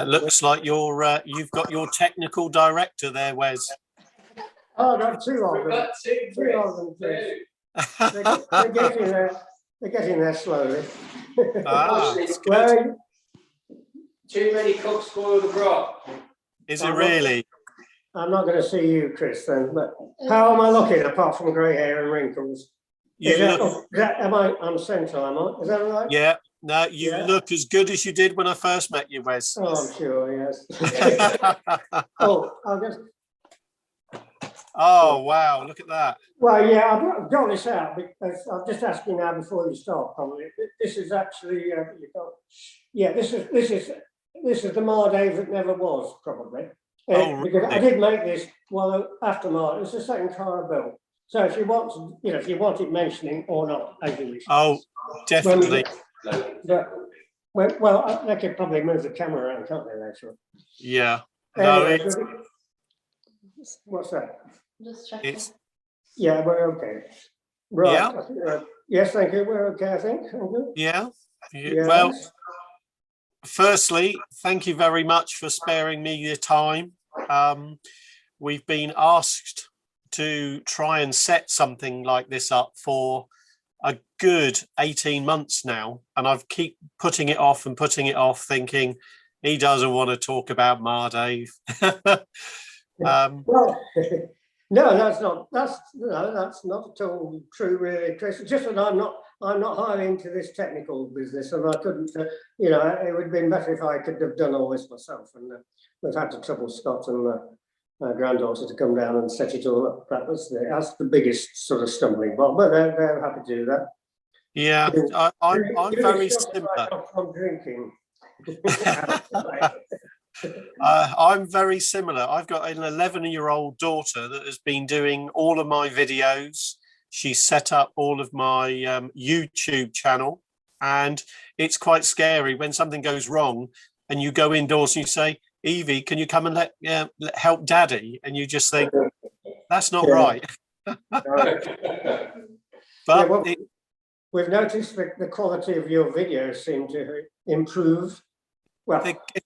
It looks like you've got your technical director there, Wes. Oh, I've got two of them. Three of them, please. They're getting there slowly. Well, too many cooks spoil the broth. Is it really? I'm not going to see you, Chris, then. But how am I looking apart from grey hair and wrinkles? I'm central, am I? Is that right? Yeah. No, you look as good as you did when I first met you, Wes. Oh, I'm sure, yes. I'll just... Oh, wow, look at that. Well, yeah, I've got this out because I'm just asking now before you start, probably. This is actually, this is the Mardave that never was, probably. Because really? I did make this after Mardave. It's the second car I built. So if you want it mentioning or not, as you wish. Oh, definitely. Well, they could probably move the camera around, can't they, later? Yeah. Anyway, what's that? Just checking. Yeah, we're okay. Right. Yeah. Yes, thank you. We're okay, I think. Yeah. Yes. Well, firstly, thank you very much for sparing me your time. We've been asked to try and set something like this up for a good 18 months now, and I've keep putting it off, thinking he doesn't want to talk about Mardave. Well, no, that's not at all true, really, Chris. It's just that I'm not highly into this technical business, and I couldn't. It would have been better if I could have done all this myself. And we've had to trouble Scott and my granddaughter to come down and set it all up. That's the biggest sort of stumbling block, but they're happy to do that. Yeah, I'm very similar. I'm drinking. I'm very similar. I've got an 11-year-old daughter that has been doing all of my videos. She set up all of my YouTube channel, and it's quite scary when something goes wrong and you go indoors and you say, Evie, can you come and help Daddy? And you just think, that's not right. But we've noticed that the quality of your videos seem to improve. Well,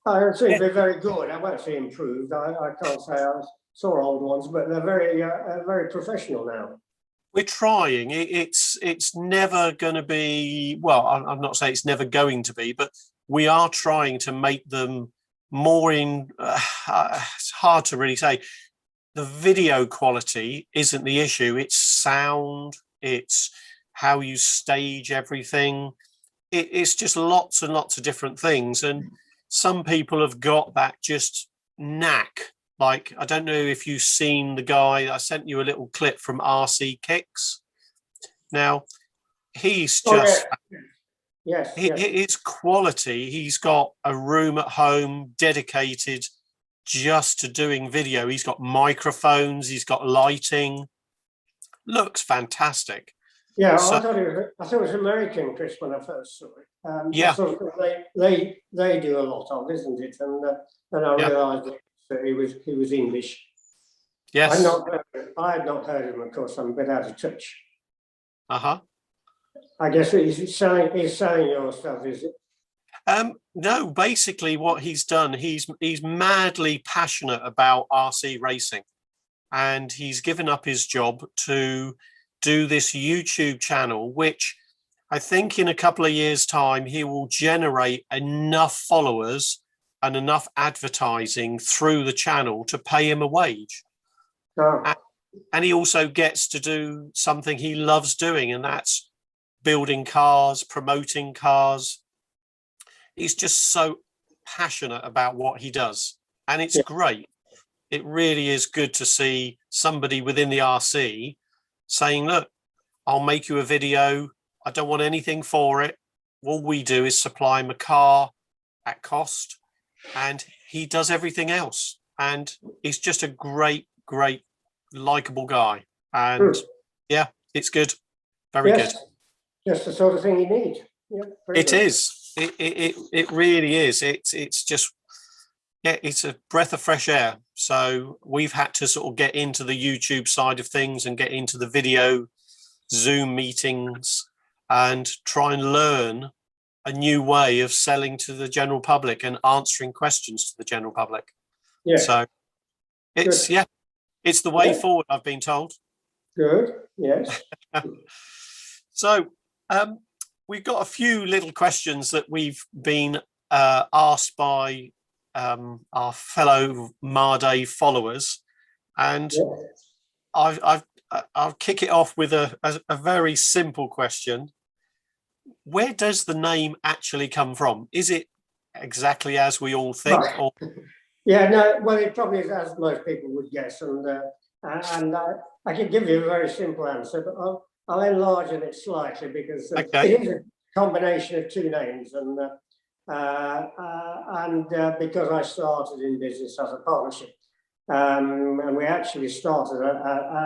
I don't seem to be very good. I won't say improved. I can't say I saw old ones, but they're very professional now. We're trying. It's never going to be, well, I'm not saying it's never going to be, but we are trying to make them more it's hard to really say. The video quality isn't the issue. It's sound. It's how you stage everything. It's just lots and lots of different things. And some people have got that just knack. Like, I don't know if you've seen the guy, I sent you a little clip from RC Kicks. Now, he's just, his quality, he's got a room at home dedicated just to doing video. He's got microphones, he's got lighting, looks fantastic. Yeah, so, I thought it was American, Chris, when I first saw it. Yeah. They do a lot of, isn't it? And then I realised that he was English. Yes. I had not heard him, of course. I'm a bit out of touch. Uh-huh. I guess he's selling your stuff, is it? No, basically what he's done, he's madly passionate about RC racing, and he's given up his job to do this YouTube channel, which I think in a couple of years' time he will generate enough followers and enough advertising through the channel to pay him a wage. Oh. And he also gets to do something he loves doing, and that's building cars, promoting cars. He's just so passionate about what he does, and it's great. It really is good to see somebody within the RC saying, look, I'll make you a video. I don't want anything for it. All we do is supply him a car at cost, and he does everything else. And he's just a great, great, likable guy. And yeah, it's good. Very good. Just the sort of thing you need. Yeah, it is. It really is. It's just, yeah, it's a breath of fresh air. So we've had to sort of get into the YouTube side of things and get into the video Zoom meetings and try and learn a new way of selling to the general public and answering questions to the general public. Yeah. So it's Good. it's the way Yeah. forward, I've been told. Good. Yes. So we've got a few little questions that we've been asked by our fellow Mardave followers, and Yeah. I'll kick it off with a very simple question. Where does the name actually come from? Is it exactly as we all think? Right. Or Yeah, no, well, it probably is as most people would guess, and I can give you a very simple answer, but I'll enlarge on it slightly because okay. it is a combination of two names, and because I started in business as a partnership, and we actually started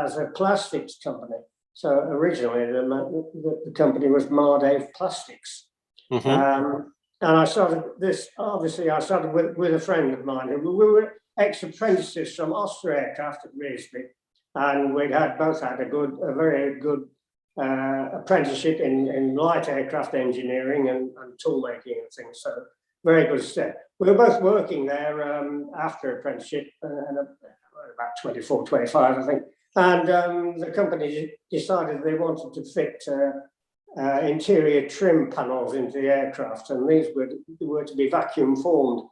as a plastics company. So originally the company was Mardave Plastics. Mm-hmm. And I started this, obviously, I started with a friend of mine who we were ex-apprentices from Austria Aircraft at Rearsby. And we'd both had a very good apprenticeship in light aircraft engineering and tool making and things. So very good step. We were both working there after apprenticeship, about 24, 25, I think. And the company decided they wanted to fit interior trim panels into the aircraft, and these were to be vacuum formed.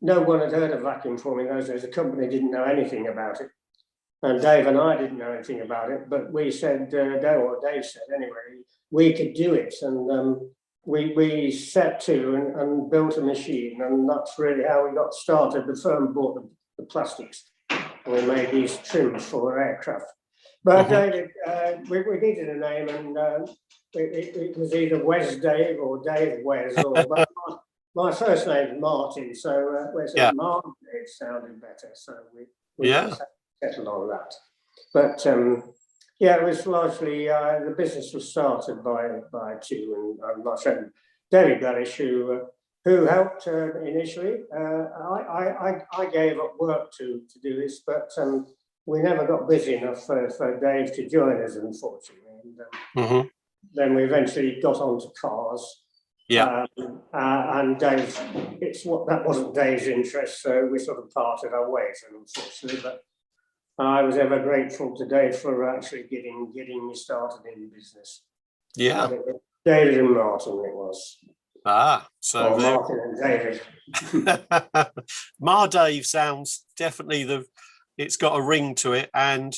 No one had heard of vacuum forming those days. The company didn't know anything about it. And Dave and I didn't know anything about it, but we said, Dave said anyway, we could do it. And we set to and built a machine, and that's really how we got started. The firm bought the plastics, and we made these trims for aircraft. But David, we needed a name, and it was either Wes Dave or Dave Wes, but my first name is Martin, so we said Martin sounded better, so we settled on that. But it was largely the business was started by two, and my friend David Gladdish, who helped initially. I gave up work to do this, but we never got busy enough for Dave to join us, unfortunately. And, then we eventually got onto cars. Yeah. And Dave, that wasn't Dave's interest, so we sort of parted our ways, unfortunately. But I was ever grateful to Dave for actually getting me started in business. Yeah. David and Martin, it was. So Martin and David. Mardave sounds definitely it's got a ring to it, and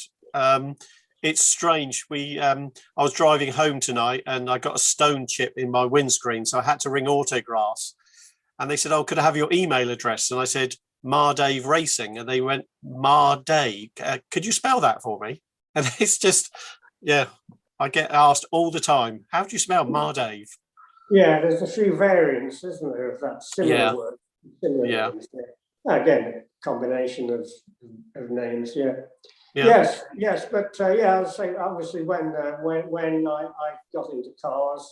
it's strange. I was driving home tonight and I got a stone chip in my windscreen, so I had to ring Autograss, and they said, "Oh, could I have your email address?" And I said, Mardave Racing, and they went, Mardave, could you spell that for me? And it's just, I get asked all the time, how do you spell Mardave? Yeah, there's a few variants, isn't there, of that similar word. Similar names, Again, a combination of names, Yes, but I was saying, obviously, when I got into cars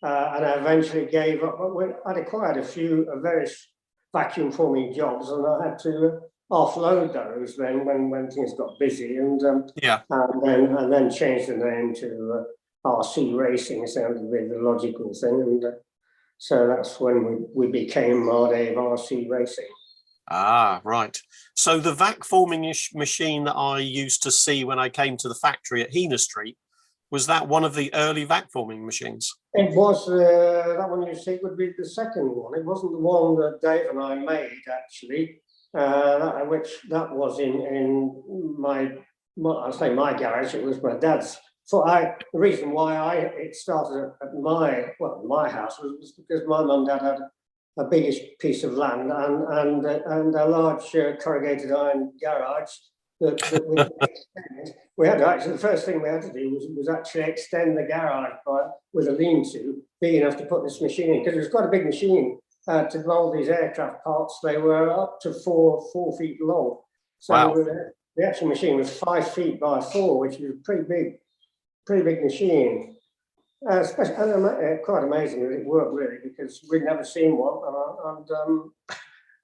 and I eventually gave up, I'd acquired a few various vacuum forming jobs, and I had to offload those then when things got busy, and then change the name to RC Racing. Sounded to be the logical thing, and so that's when we became Mardave RC Racing. Right. So the vac forming machine that I used to see when I came to the factory at Hena Street, was that one of the early vac forming machines? It was, that one you see would be the second one. It wasn't the one that Dave and I made, actually, which that was in I'll say my garage, it was my dad's. The reason why it started at my house was because my mum and dad had a biggish piece of land and a large corrugated iron garage that we extend. We had to actually, the first thing we had to do was actually extend the garage with a lean-to big enough to put this machine in, because it was quite a big machine to mold these aircraft parts. They were up to 4 feet long. So the actual machine was 5 feet by 4, which was a pretty big machine. Especially, quite amazing that it worked, really, because we'd never seen one,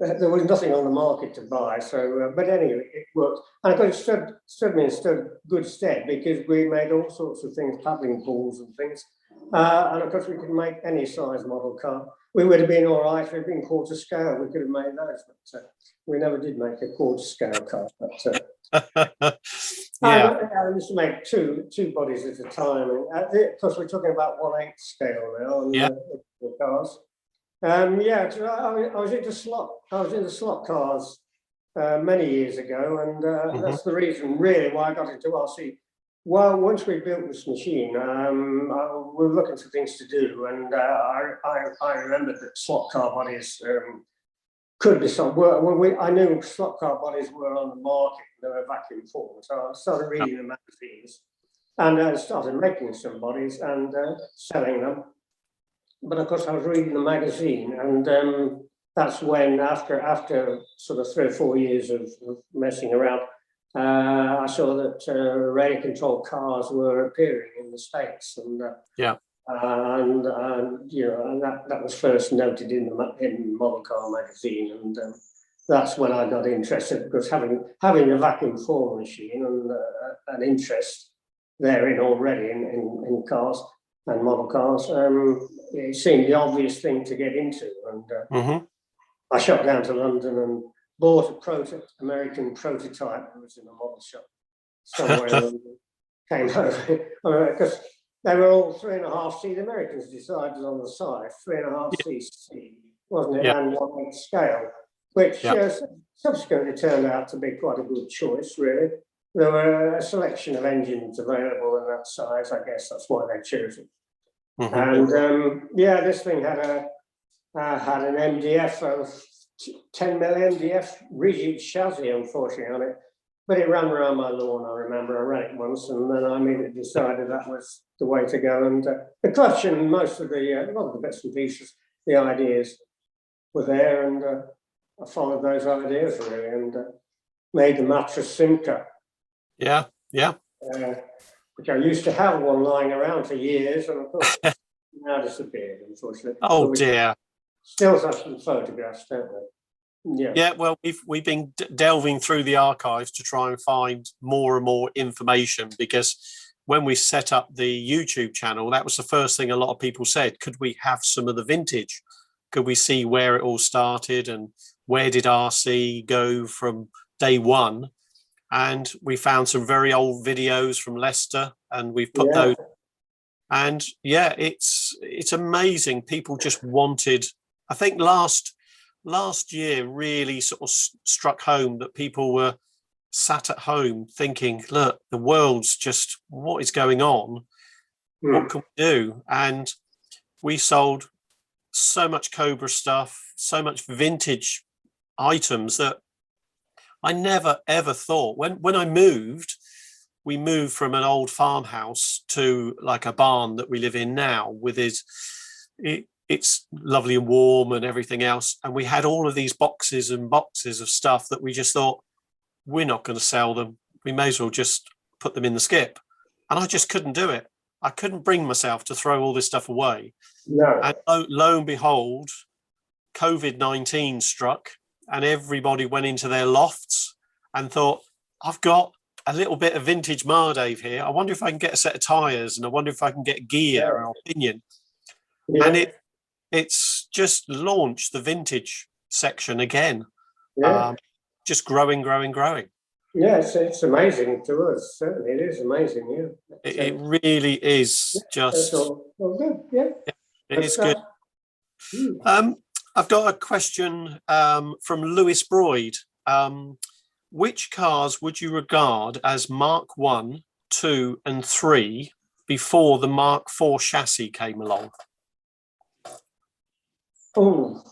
and there was nothing on the market to buy. So, but anyway, it worked, and it stood me in good stead, because we made all sorts of things, paddling pools and things, And of course, we could make any size model car. We would have been all right if it had been quarter scale. We could have made those, but we never did make a quarter scale car. But, I used to make two bodies at a time. And of course, we're talking about 1/8 scale now on the cars. I was into slot cars many years ago, and that's the reason really why I got into RC. Well, once we built this machine, we were looking for things to do, and I remembered that slot car bodies could be some. I knew slot car bodies were on the market; they were vacuum formed. So I started reading the magazines, and I started making some bodies and selling them. But of course, I was reading the magazine, and that's when, after sort of 3 or 4 years of messing around, I saw that radio control cars were appearing in the States, and that was first noted in Model Car magazine, and that's when I got interested, because having a vacuum form machine and an interest therein already in cars and model cars, it seemed the obvious thing to get into, and I shot down to London and bought a American prototype that was in a model shop somewhere in London. Came over, because they were all 3.5C. The Americans decided on the side, 3.5cc, wasn't it? And 1/8 scale, which subsequently turned out to be quite a good choice, really. There were a selection of engines available in that size. I guess that's why they chose it. And this thing had an MDF of 10 mil MDF rigid chassis, unfortunately, on it, but it ran around my lawn. I remember I ran it once, and then I immediately decided that was the way to go. And the clutch and most of a lot of the bits and pieces, the ideas were there, and I followed those ideas really, and made the mattress Simca. Which I used to have one lying around for years, and of course now disappeared, unfortunately. Oh dear. Still have some photographs, don't we? Yeah. Well, we've been delving through the archives to try and find more and more information, because when we set up the YouTube channel, that was the first thing a lot of people said. Could we have some of the vintage? Could we see where it all started, and where did RC go from day one? And we found some very old videos from Leicester, and we've put those. And it's amazing. People just wanted. I think last year really sort of struck home that people were sat at home thinking, look, the world's just, what is going on? What can we do? And we sold so much Cobra stuff, so much vintage items that I never ever thought. When I moved, we moved from an old farmhouse to like a barn that we live in now, with it's lovely and warm and everything else. And we had all of these boxes and boxes of stuff that we just thought, we're not going to sell them. We may as well just put them in the skip. And I just couldn't do it. I couldn't bring myself to throw all this stuff away. No. And lo and behold, COVID-19 struck, and everybody went into their lofts and thought, I've got a little bit of vintage Mardave here. I wonder if I can get a set of tyres, and I wonder if I can get gear or pinion. And it's just launched the vintage section again. Just growing. Yes, it's amazing to us. Certainly, it is amazing. It really is just. Good. It is good. I've got a question from Lewis Broyd. Which cars would you regard as Mark 1, 2, and 3 before the Mark 4 chassis came along? Oh,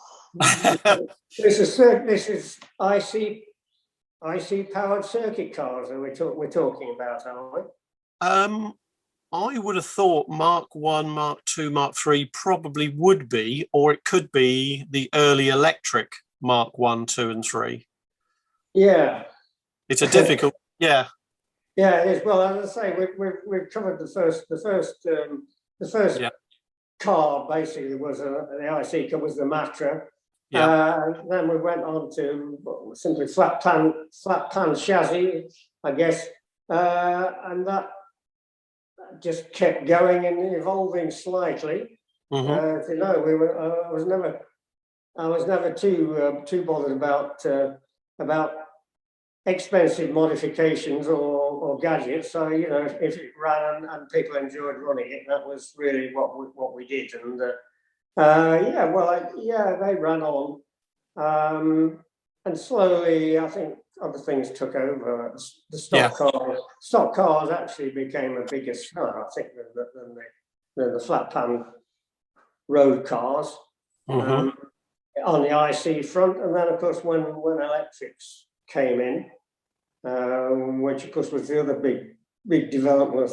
this is IC powered circuit cars that we're talking about, aren't we? I would have thought Mark 1, Mark 2, Mark 3 probably would be, or it could be the early electric Mark 1, 2, and 3. Yeah, it's a difficult. Yeah, it is. Well, as I say, we've covered the first car. Basically, was the IC car was the Matra. Then we went on to simply flat pan chassis, I guess, and that just kept going and evolving slightly. Mhm. You know, I was never too bothered about expensive modifications or gadgets. So you know, if it ran and people enjoyed running it, that was really what we did. And they ran on, and slowly I think other things took over. The Yeah. stock cars actually became a bigger seller, I think, than the flat pan road cars. Mhm. On the IC front, and then of course when electrics came in, which of course was the other big development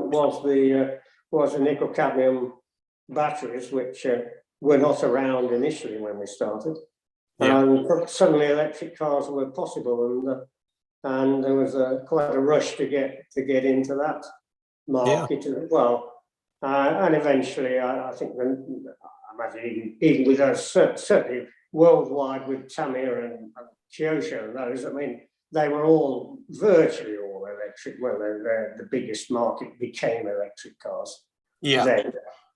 was the nickel cadmium batteries, which were not around initially when we started. Yeah. And suddenly electric cars were possible, and there was quite a rush to get into that market as well. And eventually, I think, I imagine even with us, certainly worldwide with Tamiya and Kyosho and those, I mean, they were all virtually all electric. Well, the biggest market became electric cars then.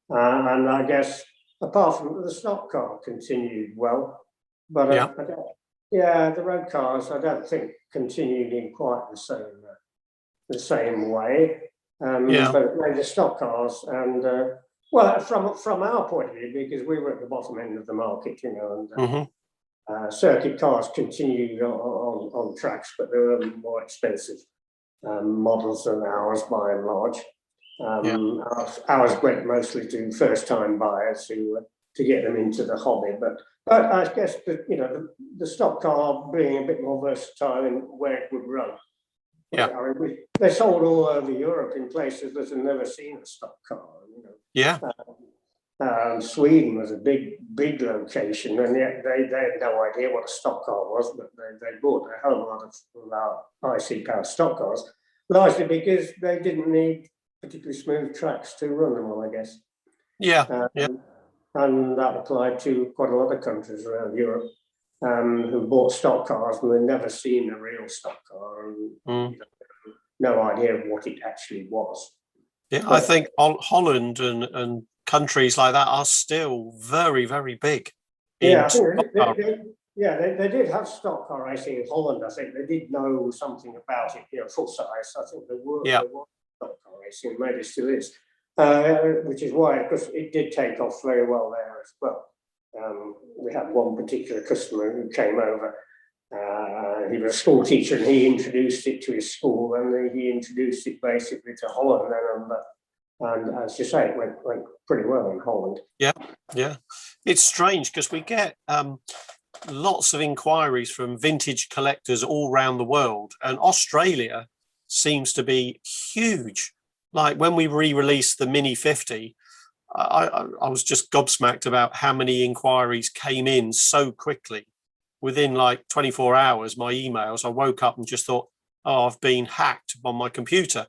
And I guess apart from the stock car continued well, but the road cars I don't think continued in quite the same way. But the stock cars and from our point of view, because we were at the bottom end of the market, you know, and circuit cars continued on tracks, but they were more expensive models than ours by and large. Ours went mostly to first-time buyers to get them into the hobby, but I guess the stock car being a bit more versatile in where it would run. Yeah. I mean, they sold all over Europe in places that had never seen a stock car. You know. Yeah. Sweden was a big location, and yet they had no idea what a stock car was, but they bought a hell of a lot of our IC powered stock cars, largely because they didn't need particularly smooth tracks to run them on, I guess. Yeah. And that applied to quite a lot of countries around Europe who bought stock cars and had never seen a real stock car and no idea of what it actually was. Yeah, I think Holland and countries like that are still very, very big. Yeah, they did have stock car racing in Holland. I think they did know something about it, you know, full size. I think there was stock car racing, maybe still is, which is why, because it did take off very well there as well. We had one particular customer who came over. He was a school teacher, and he introduced it to his school, and he introduced it basically to Holland. And as you say, it went pretty well in Holland. Yeah. It's strange because we get lots of inquiries from vintage collectors all around the world, and Australia seems to be huge. Like when we re-released the Mini 50, I was just gobsmacked about how many inquiries came in so quickly. Within like 24 hours, my emails, I woke up and just thought, oh, I've been hacked on my computer.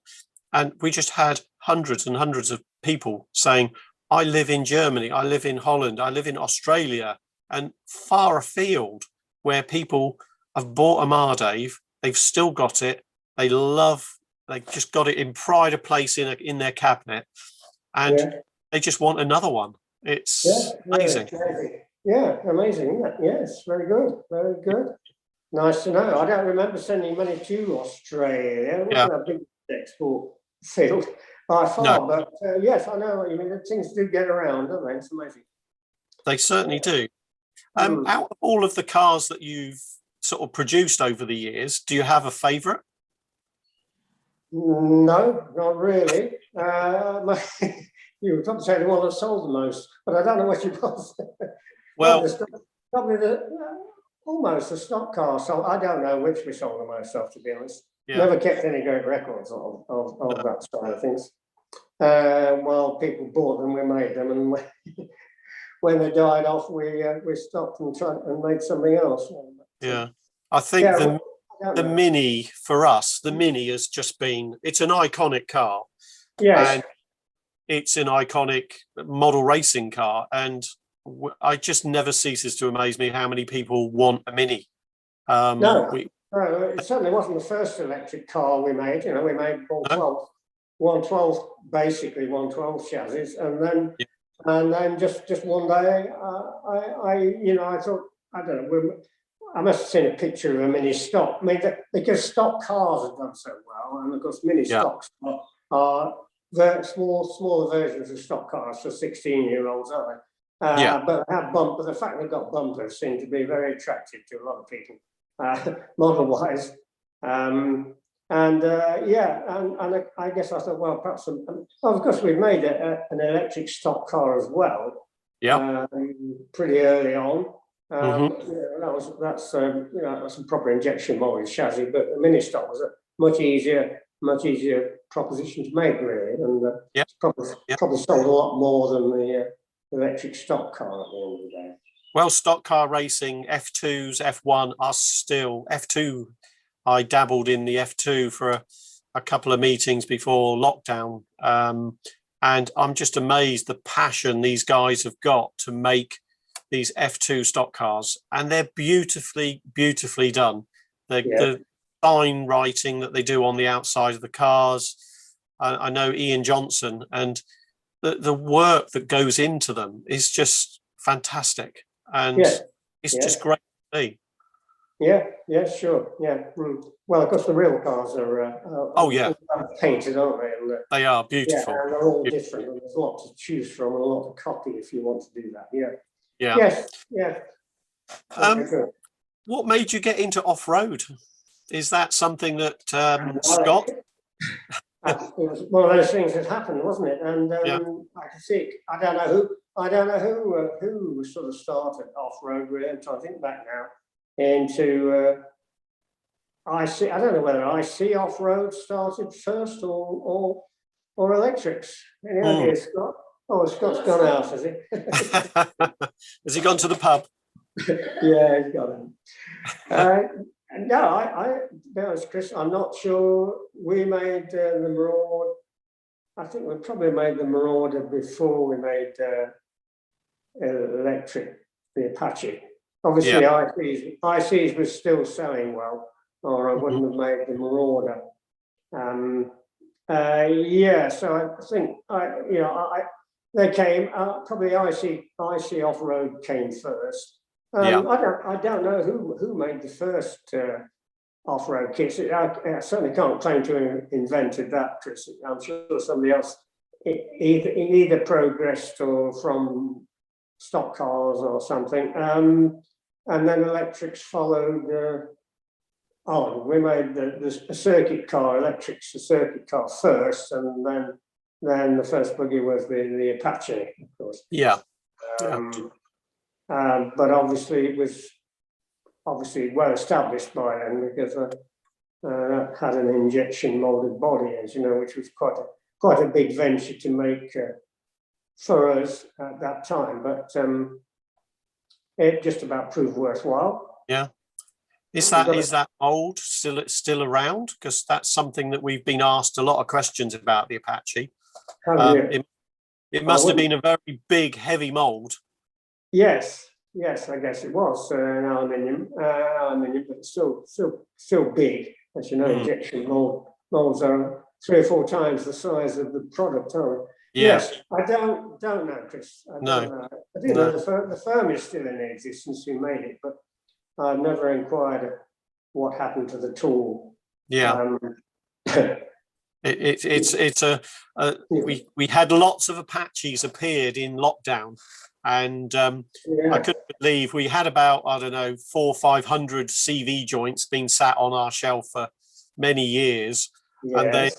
And we just had hundreds and hundreds of people saying, I live in Germany, I live in Holland, I live in Australia, and far afield, where people have bought a Mardave, they've still got it, they just got it in pride of place in their cabinet, and they just want another one. It's amazing. Yeah, amazing, isn't it? Yes, very good, very good. Nice to know. I don't remember sending money to Australia. It wasn't a big export field by far, but yes, I know what you mean. Things do get around, don't they? It's amazing. They certainly do. Out of all of the cars that you've sort of produced over the years, do you have a favourite? No, not really. You would probably say the one that sold the most, but I don't know what it was. Well, probably almost the stock car. So I don't know which we sold the most of, to be honest. Yeah. Never kept any great records of that side of things. Well, people bought them, we made them, and when they died off, we stopped and tried and made something else. Yeah, I think the Mini, for us, the Mini has just been, it's an iconic car. Yes. And it's an iconic model racing car. And I just never ceases to amaze me how many people want a Mini. No, it certainly wasn't the first electric car we made. You know, we made all 12 112, basically 112 chassis, and then Yeah. just one day, I thought, I don't know, I must have seen a picture of a mini stock. I mean, because stock cars have done so well, and of course, mini stocks are the smaller versions of stock cars for 16-year-olds, aren't they? But the fact they've got bumpers seemed to be very attractive to a lot of people, model-wise. And I guess I thought, well, perhaps of course we've made an electric stock car as well. Yeah. Pretty early on. That's a proper injection molded chassis, but the mini stock was a much easier proposition to make, really, and it's probably sold a lot more than the electric stock car at the end of the day. Well, stock car racing, F2s, F1 are still F2. I dabbled in the F2 for a couple of meetings before lockdown, and I'm just amazed the passion these guys have got to make these F2 stock cars, and they're beautifully done. The sign writing that they do on the outside of the cars, I know Ian Johnson, and the work that goes into them is just fantastic, and it's just great to see. Yeah, sure. Yeah. Well, of course, the real cars are painted, aren't they? And, they are beautiful. Yeah, and they're all different, and there's a lot to choose from and a lot to copy if you want to do that. Yeah. Yeah. Yes. What made you get into off-road? Is that something that Scott? It was one of those things that happened, wasn't it? And I can see. I don't know who sort of started off-road. Really, I'm trying to think back now into IC. I don't know whether IC off-road started first or electrics. Any idea, Scott? Oh, Scott's gone out, has he? Has he gone to the pub? Yeah, he's gone. No, to be honest, Chris, I'm not sure. We made the Marauder. I think we probably made the Marauder before we made electric, the Apache. Obviously, ICs was still selling well, or I wouldn't have made the Marauder. So I think they came. Probably IC off-road came first. I don't know who made the first off-road kits. I certainly can't claim to have invented that, Chris. I'm sure somebody else either progressed or from stock cars or something. And then electrics followed on. We made the circuit car, electrics, the circuit car first, and then the first buggy was the Apache, of course. But obviously it was well established by then, because that had an injection molded body, as you know, which was quite a big venture to make for us at that time. But it just about proved worthwhile. Yeah. Is that mold still around? Because that's something that we've been asked a lot of questions about the Apache. It must have been a very big, heavy mold. Yes, I guess it was an aluminium, but still big. As you know, injection molds are 3 or 4 times the size of the product, aren't they? Yeah. Yes, I don't know, Chris. I don't know. I do know the firm is still in existence who made it, but I've never inquired what happened to the tool. Yeah. We had lots of Apaches appeared in lockdown, and I couldn't believe we had about 400 or 500 CV joints being sat on our shelf for many years, and then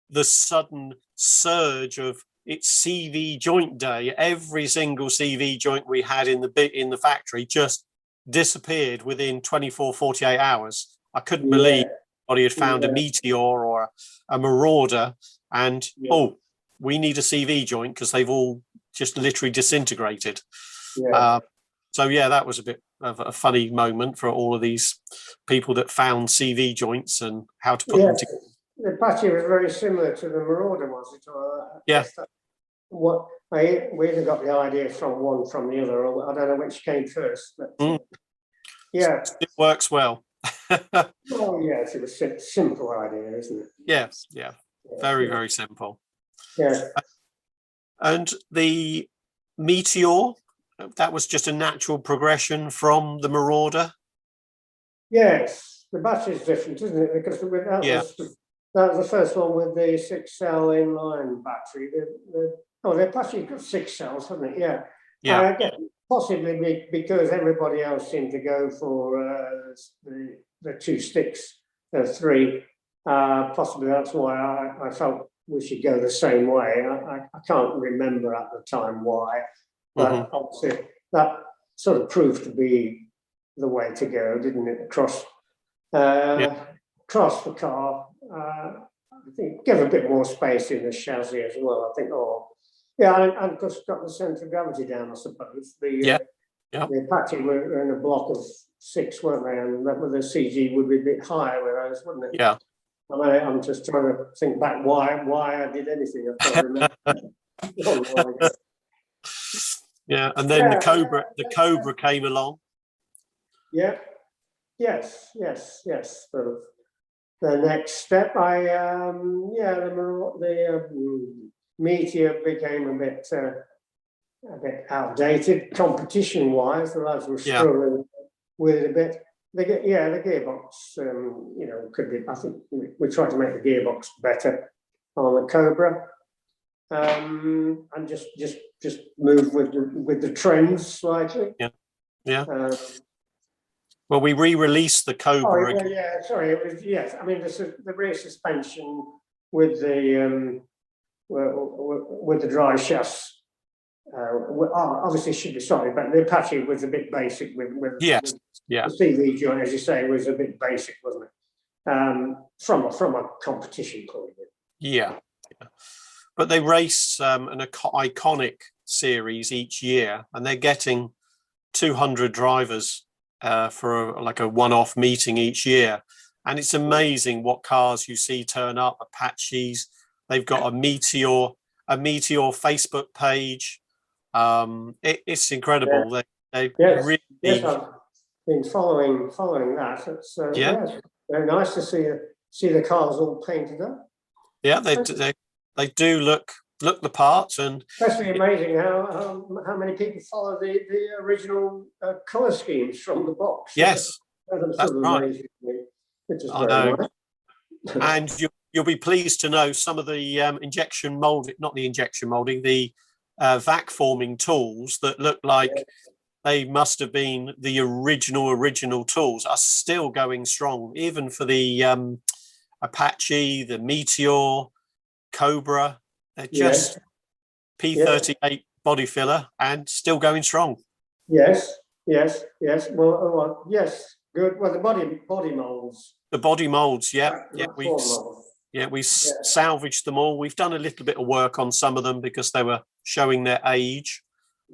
the sudden surge of it's CV joint day. Every single CV joint we had in the factory just disappeared within 24, 48 hours. I couldn't believe anybody had found a Meteor or a Marauder, and we need a CV joint because they've all just literally disintegrated. That was a bit of a funny moment for all of these people that found CV joints and how to put them together. The Apache was very similar to the Marauder, was it? We either got the idea from one from the other, or I don't know which came first. But, it works well. Oh yes, it was a simple idea, isn't it? Yes, yeah. Very, very simple. Yeah. And the Meteor, that was just a natural progression from the Marauder. Yes, the battery's different, isn't it? Because that was the first one with the 6-cell inline battery. They've actually got 6 cells, haven't it? Yeah. Yeah. I guess possibly because everybody else seemed to go for the 2 sticks, 3. Possibly that's why I felt we should go the same way. I can't remember at the time why, but obviously that sort of proved to be the way to go, didn't it? Across the car. I think give a bit more space in the chassis as well. I think, and just got the centre of gravity down, I suppose. The Apache were in a block of 6, weren't they? And the CG would be a bit higher with those, wouldn't it? Yeah. I'm just trying to think back why I did anything. I can't remember. Yeah, and then the Cobra came along. Yeah. Yes. Sort of the next step. The Meteor became a bit outdated competition-wise. The lads were struggling with it a bit. The gearbox, could be. I think we tried to make the gearbox better on the Cobra, and just move with the trends slightly. Yeah. Well, we re-released the Cobra. Sorry. It was I mean, the rear suspension with the dry chassis. Obviously should be sorry, but the Apache was a bit basic with the CV joint, as you say, was a bit basic, wasn't it? From a competition point of view. Yeah. But they race an iconic series each year, and they're getting 200 drivers for a one-off meeting each year, and it's amazing what cars you see turn up. Apaches, they've got a Meteor Facebook page. It's incredible. They really. Yes, I've been following that. It's very nice to see the cars all painted up. Yeah, they do look the part, and especially amazing how many people follow the original colour schemes from the box. Yes, that's right. I know. Nice. And you'll be pleased to know some of the injection molding, not the injection molding, the vac forming tools that look like they must have been the original tools are still going strong, even for the Apache, the Meteor, Cobra. They're just P38 body filler and still going strong. Yes. Well, yes, good. Well, the body molds. The body molds, we salvaged them all. We've done a little bit of work on some of them because they were showing their age.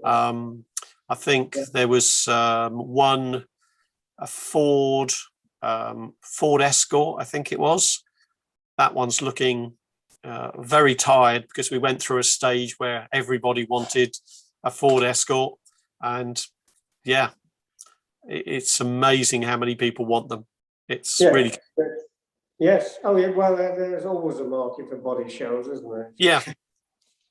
I think there was one, a Ford Escort, I think it was. That one's looking very tired because we went through a stage where everybody wanted a Ford Escort, and it's amazing how many people want them. It's really. Yes. Oh, yeah. Well, there's always a market for body shows, isn't there? Yeah.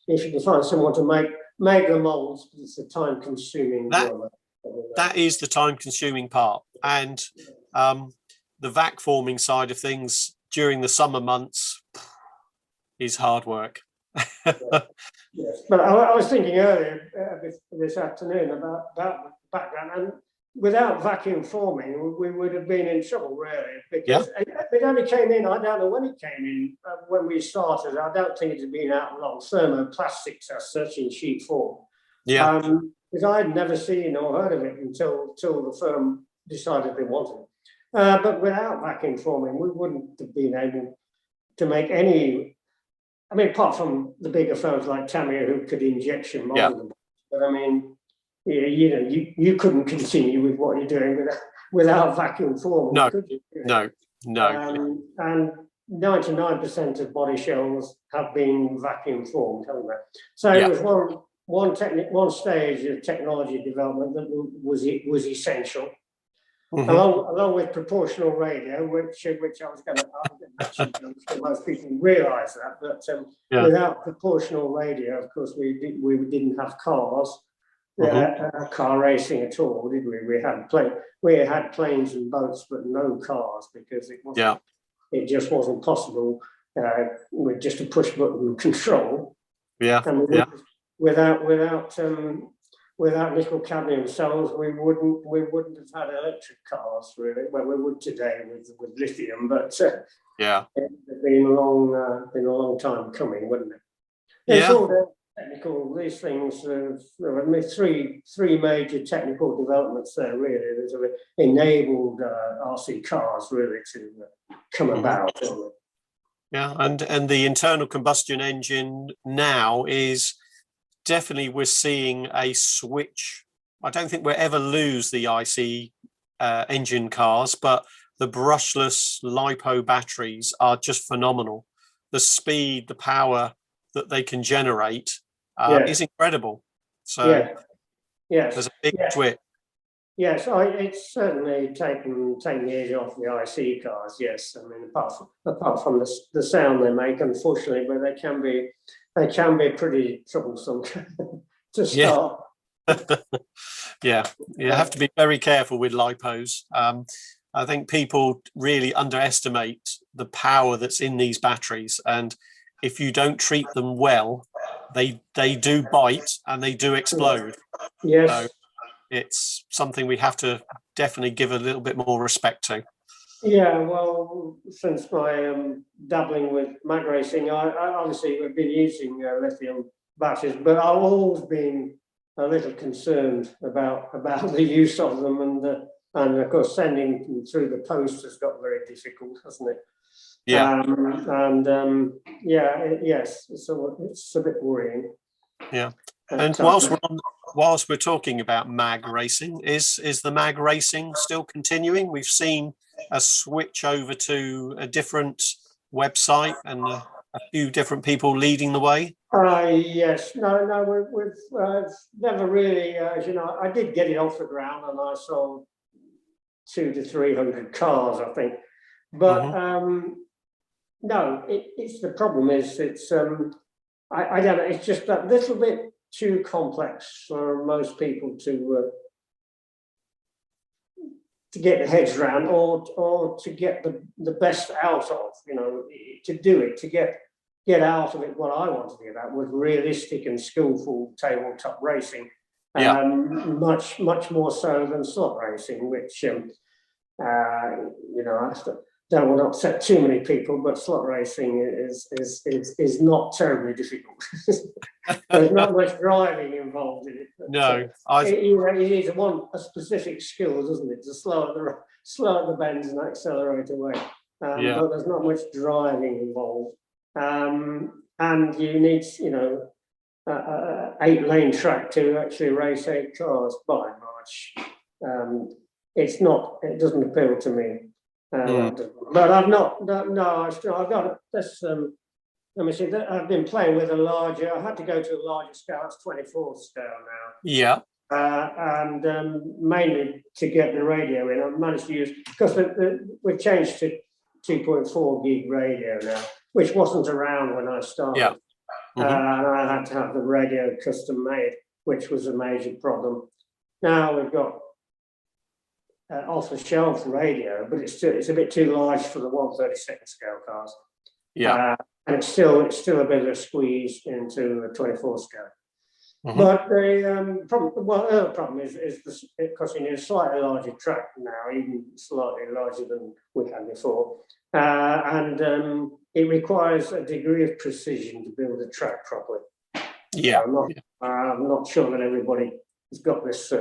If you can find someone to make the molds, but it's a time-consuming. That is the time-consuming part, and the vac forming side of things during the summer months is hard work. Yes, but I was thinking earlier this afternoon about the background, and without vacuum forming, we would have been in trouble, really, because it only came in, I don't know when it came in, when we started. I don't think it had been out long, thermoplastics as such in sheet form. Yeah. Because I'd never seen or heard of it until the firm decided they wanted it. But without vacuum forming, we wouldn't have been able to make any, I mean, apart from the bigger firms like Tamiya who could injection mold them. But I mean, you couldn't continue with what you're doing without vacuum forming, could you? No. And 99% of body shells have been vacuum formed, haven't they? So it was one stage of technology development that was essential. Mhm. along with proportional radio, which I was going to mention. Most people realise that, but Yeah. without proportional radio, of course, we didn't have cars, car racing at all, did we? We had planes and boats, but no cars, because it just wasn't possible with just a push button control. Yeah. And without nickel cadmium cells, we wouldn't have had electric cars, really. Well, we would today with lithium, but it's been a long time coming, wouldn't it? It's all technical. These things, there are three major technical developments there, really. There's enabled RC cars really to come about. Yeah, and the internal combustion engine now is definitely, we're seeing a switch. I don't think we'll ever lose the IC engine cars, but the brushless LiPo batteries are just phenomenal. The speed, the power that they can generate is incredible. So there's a big switch. Yes, it's certainly taken the edge off the IC cars. Yes, I mean, apart from the sound they make, unfortunately, but they can be pretty troublesome to start. Yeah, you have to be very careful with lipos. I think people really underestimate the power that's in these batteries, and if you don't treat them well, they do bite and they do explode. Yes. So it's something we have to definitely give a little bit more respect to. Yeah, well, since my dabbling with mag racing, I obviously have been using lithium batteries, but I've always been a little concerned about the use of them, and of course sending them through the post has got very difficult, hasn't it? Yeah. Yes, so it's a bit worrying. Yeah. And whilst we're talking about mag racing, is the mag racing still continuing? We've seen a switch over to a different website and a few different people leading the way. Yes, no, we've never really, I did get it off the ground, and I sold 200 to 300 cars, I think. But no, it's the problem is I don't know. It's just that little bit too complex for most people to get their heads around, or to get the best out of. To do it, to get out of it. What I wanted to get out was realistic and skillful tabletop racing. Much more so than slot racing, which I don't want to upset too many people, but slot racing is not terribly difficult. There's not much driving involved in it. No, it needs a specific skill, doesn't it, to slow at the bends and accelerate away. But there's not much driving involved, and you need 8-lane track to actually race 8 cars by and large. It doesn't appeal to me. But I've not. No, I've got this. Let me see. I've been playing with a larger. I had to go to a larger scale. It's 24 scale now. Yeah. And mainly to get the radio in. I've managed to use, because we've changed to 2.4 gig radio now, which wasn't around when I started. Yeah. And I had to have the radio custom made, which was a major problem. Now we've got off-the-shelf radio, but it's a bit too large for the 1/32 scale cars. Yeah, and it's still a bit of a squeeze into the 24 scale. But the problem is because you need a slightly larger track now, even slightly larger than we had before, and it requires a degree of precision to build a track properly. Yeah, I'm not sure that everybody has got this.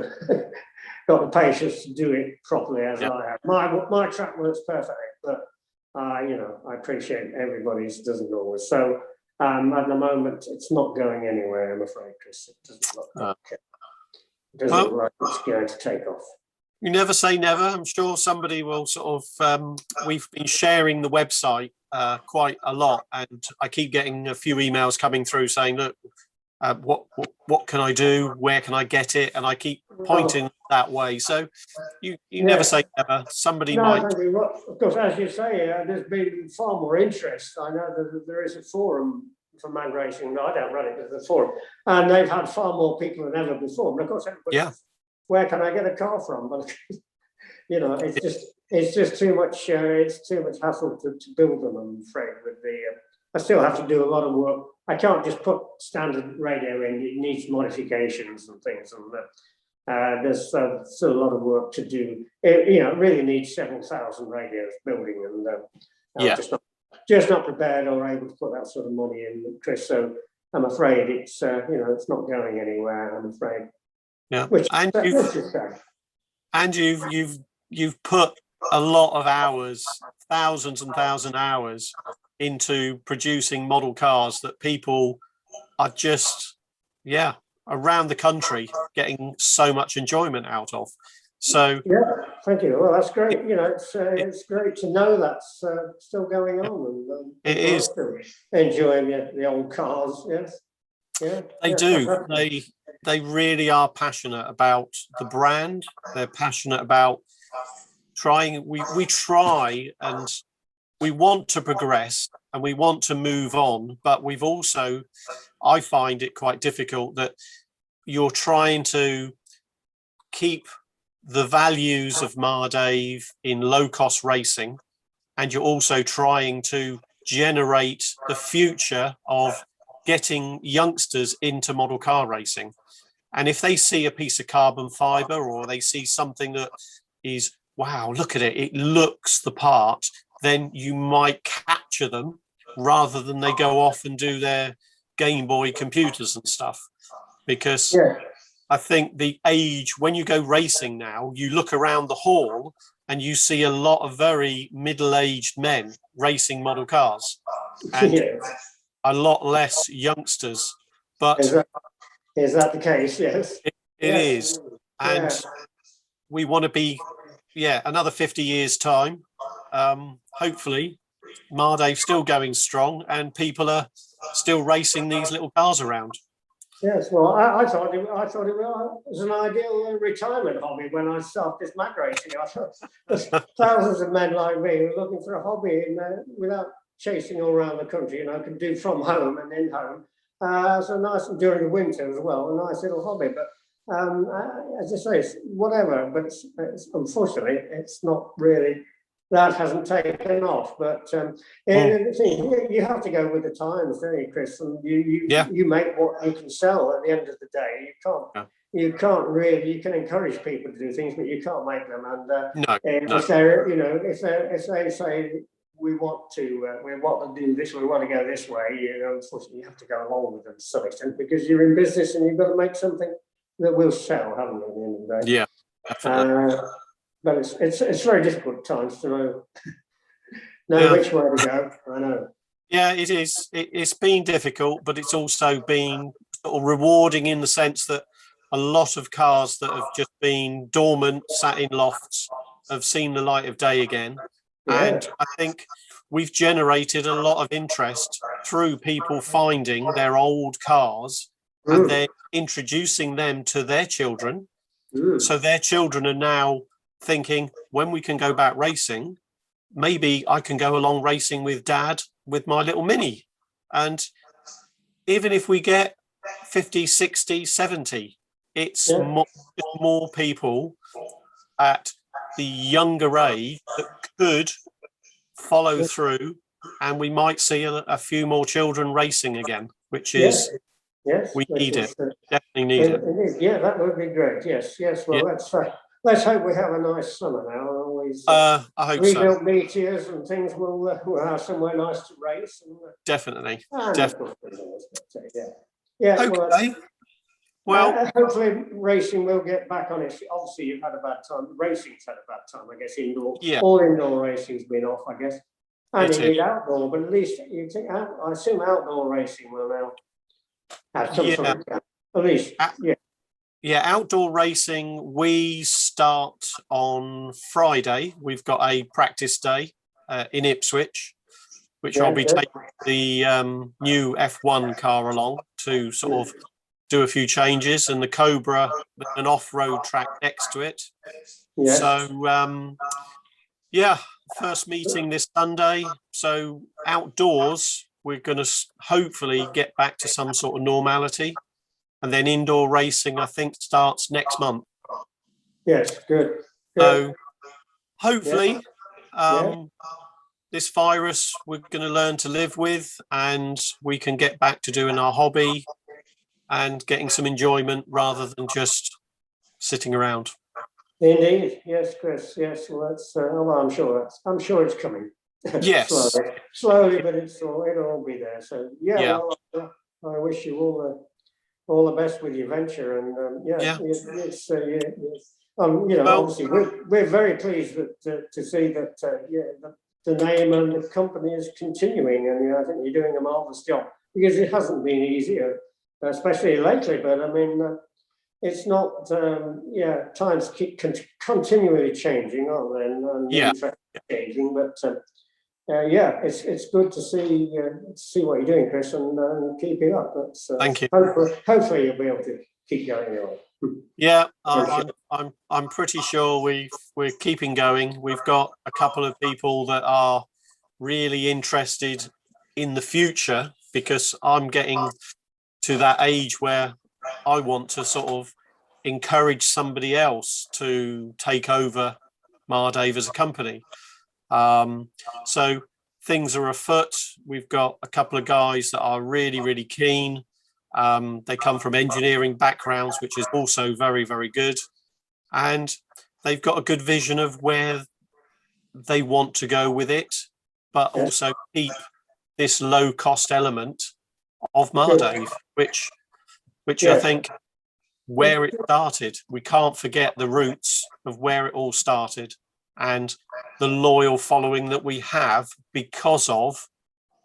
Got the patience to do it properly as I have. My track works perfectly, but I appreciate everybody's doesn't always. So at the moment, it's not going anywhere, I'm afraid, Chris. It doesn't look like it's going to take off. You never say never. I'm sure somebody will sort of. We've been sharing the website quite a lot, and I keep getting a few emails coming through saying, "Look, what can I do? Where can I get it? And I keep pointing that way. So you Yeah. never say never. Somebody No, might. thank you. Well, of course, as you say, there's been far more interest. I know that there is a forum for mag racing. No, I don't run it, but there's a forum, and they've had far more people than ever before. But of course, Yeah. Where can I get a car from? But you know, it's just too much. It's too much hassle to build them. I'm afraid. With the, I still have to do a lot of work. I can't just put standard radio in. It needs modifications and things, and there's still a lot of work to do. It really needs several thousand radios building, and Yeah. just not prepared or able to put that sort of money in, Chris. So I'm afraid it's it's not going anywhere. I'm afraid. Yeah. Which And is sad. and you've put a lot of hours, thousands and thousands of hours into producing model cars that people are just, around the country getting so much enjoyment out of. So Yeah, thank you. Well, that's great. It's great to know that's still going on, and it people are is. still enjoying the old cars. Yes, yeah, They yeah, do. fantastic. They really are passionate about the brand. They're passionate about trying. We try and we want to progress and we want to move on, but we've also, I find it quite difficult that you're trying to keep the values of Mardave in low cost racing, and you're also trying to generate the future of getting youngsters into model car racing. And if they see a piece of carbon fiber or they see something that is, wow, look at it, it looks the part, then you might capture them rather than they go off and do their Game Boy computers and stuff. Because Yeah, I think the age, when you go racing now, you look around the hall and you see a lot of very middle-aged men racing model cars and yeah. a lot less youngsters. But Is that the case? Yes. it Yes. is. And Yeah. we want to be, another 50 years' time. Hopefully, Mardave's still going strong and people are still racing these little cars around. Yes, well, I thought it was an ideal retirement hobby when I started this mag racing. I thought there's thousands of men like me who are looking for a hobby without chasing all around the country. Can do from home and in home. So nice during the winter as well, a nice little hobby. But as I say, it's whatever. But unfortunately, it's not really. That hasn't taken off, but you have to go with the times, don't you, Chris? And you make what you can sell at the end of the day. You can't really. You can encourage people to do things, but you can't make them. And if they say we want to do this, we want to go this way, unfortunately, you have to go along with them to some extent because you're in business and you've got to make something that will sell, haven't you? At the end of the day. Yeah, definitely. But it's very difficult at times to know which way to go. I know. Yeah, it is. It's been difficult, but it's also been sort of rewarding in the sense that a lot of cars that have just been dormant, sat in lofts, have seen the light of day again. Yeah. And I think we've generated a lot of interest through people finding their old cars and they're introducing them to their children. So their children are now thinking, when we can go back racing, maybe I can go along racing with Dad with my little Mini. And even if we get 50, 60, 70, it's more people at the younger age that could follow through, and we might see a few more children racing again, which is we need it. Definitely need it. Yeah, that would be great. Yes. Well, let's hope we have a nice summer now. And always I hope rebuilt so. meteors and things will have somewhere nice to race. And, Definitely. Yeah. Okay. Well, hopefully racing will get back on it. Obviously, you've had a bad time. Racing's had a bad time, I guess. All indoor racing's been off, I guess. And indeed outdoor, but at least you think. I assume outdoor racing will now have some sort of at least. Yeah, outdoor racing. We start on Friday. We've got a practice day in Ipswich, which Yeah, I'll be good. taking the new F1 car along to sort of do a few changes, and the Cobra, an off-road track next to it. Yes. So yeah, first meeting this Sunday. So outdoors, we're going to hopefully get back to some sort of normality, and then indoor racing, I think, starts next month. Yes, good. So hopefully, Yeah. this virus we're going to learn to live with, and we can get back to doing our hobby and getting some enjoyment rather than just sitting around. Indeed, yes, Chris. Yes, well, that's. Well, I'm sure it's coming. Yes. slowly, but it'll all be there. So yeah. Yeah. Well, I wish you all the best with your venture, and Yeah. it's you know, Well, obviously we're very pleased to see that the name and the company is continuing, and I think you're doing a marvelous job, because it hasn't been easier, especially lately. But I mean, it's not. Times keep continually changing, aren't they? And Yeah. changing, but. It's good to see what you're doing, Chris, and keep it up. That's, thank you. Hopefully, you'll be able to keep going on. Yeah, I'm pretty sure we're keeping going. We've got a couple of people that are really interested in the future, because I'm getting to that age where I want to sort of encourage somebody else to take over Mardave as a company. So things are afoot. We've got a couple of guys that are really, really keen. They come from engineering backgrounds, which is also very, very good. And they've got a good vision of where they want to go with it, but also keep this low cost element of Mardave, which I think where it started. We can't forget the roots of where it all started, and the loyal following that we have because of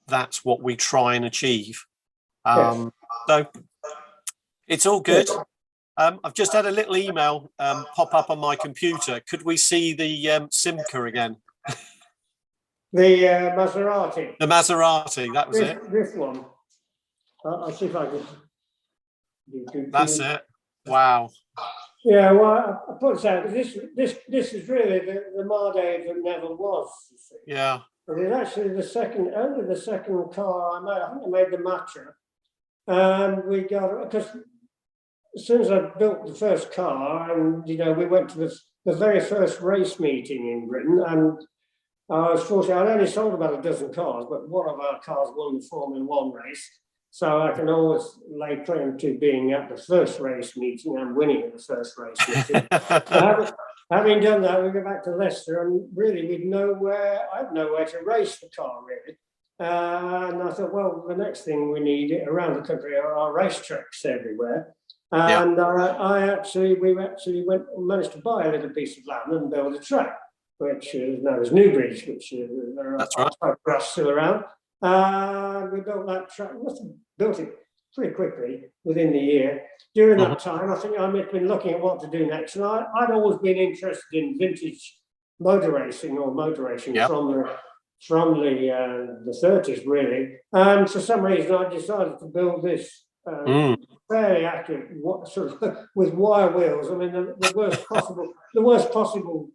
that's what we try and achieve. So it's all good. I've just had a little email pop up on my computer. Could we see the Simca again? The Maserati. The Maserati, that was it. This one. I'll see if I can. That's it. Wow. Yeah, well, I put it out. This is really the Mardave that never was. You see. Yeah. It is actually only the second car I made. I think I made the Matra, and we got, because as soon as I built the first car, and we went to the very first race meeting in Britain, and I was fortunate. I'd only sold about a dozen cars, but one of our cars won the Formula One race. So I can always lay claim to being at the first race meeting and winning at the first race meeting. Having done that, we go back to Leicester, and really I had nowhere to race the car, really. And I thought, well, the next thing we need around the country are racetracks everywhere. And we managed to buy a little piece of land and build a track, which is known as Newbridge, which there are grass still around. We built that track. We must have built it pretty quickly within the year. During that time, I think I've been looking at what to do next. And I'd always been interested in vintage motor racing from the 30s, really. And for some reason, I decided to build this fairly accurate, with wire wheels. I mean, the worst possible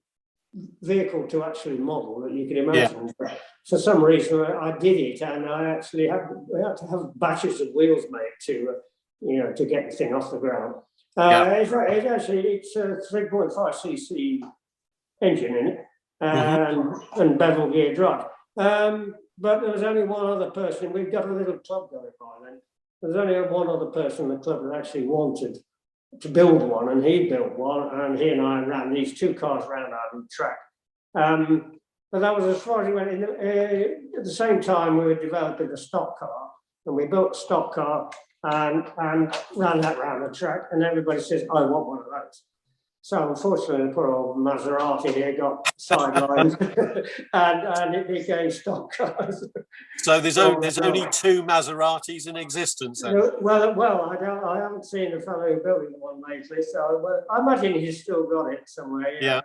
vehicle to actually model that you can imagine. But for some reason, I did it, and we had to have batches of wheels made to get the thing off the ground. It's a 3.5cc engine in it, and bevel gear drive. But there was only one other person. We've got a little club going by then. There's only one other person in the club that actually wanted to build one, and he built one, and he and I ran these two cars around our track. But that was as far as we went. At the same time, we were developing a stock car, and we built a stock car and ran that around the track, and everybody says, I want one of those. So unfortunately, the poor old Maserati here got sidelined, and it became stock cars. So there's only two Maseratis in existence then? Well, I haven't seen a fellow who built one lately, so I imagine he's still got it somewhere. Yeah.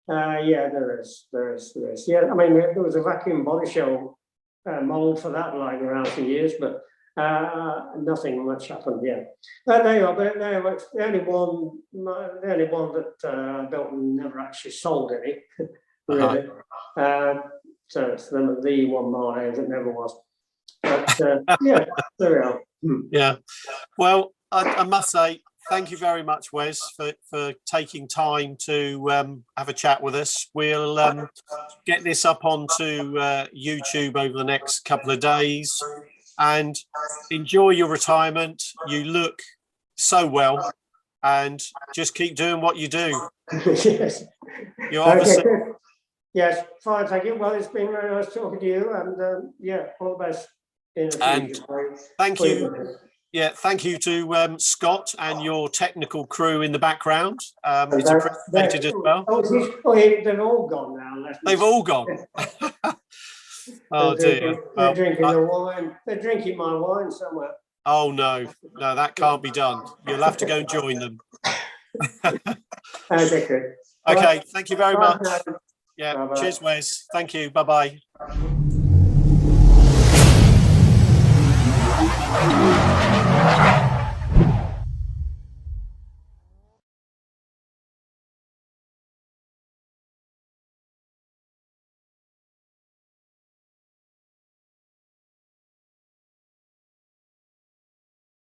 There is. Yeah, I mean, there was a vacuum body show mould for that lying around for years, but nothing much happened yet. But there you are. But the only one that I built and never actually sold any, really. So it's the one Mardave that never was. But yeah, there we are. Yeah. Well, I must say, thank you very much, Wes, for taking time to have a chat with us. We'll get this up onto YouTube over the next couple of days, and enjoy your retirement. You look so well, and just keep doing what you do. Yes. You're obviously. Okay, yes, fine, thank you. Well, it's been very nice talking to you, and yeah, all the best in the future. And thank you. Yeah, thank you to Scott and your technical crew in the background. It's appreciated as well. They've all gone now. They've all gone. Oh dear. They're drinking the wine. They're drinking my wine somewhere. Oh no, that can't be done. You'll have to go and join them. Okay, good. Okay, thank you very much. Bye. Yeah, Bye-bye. cheers, Wes. Thank you. Bye bye.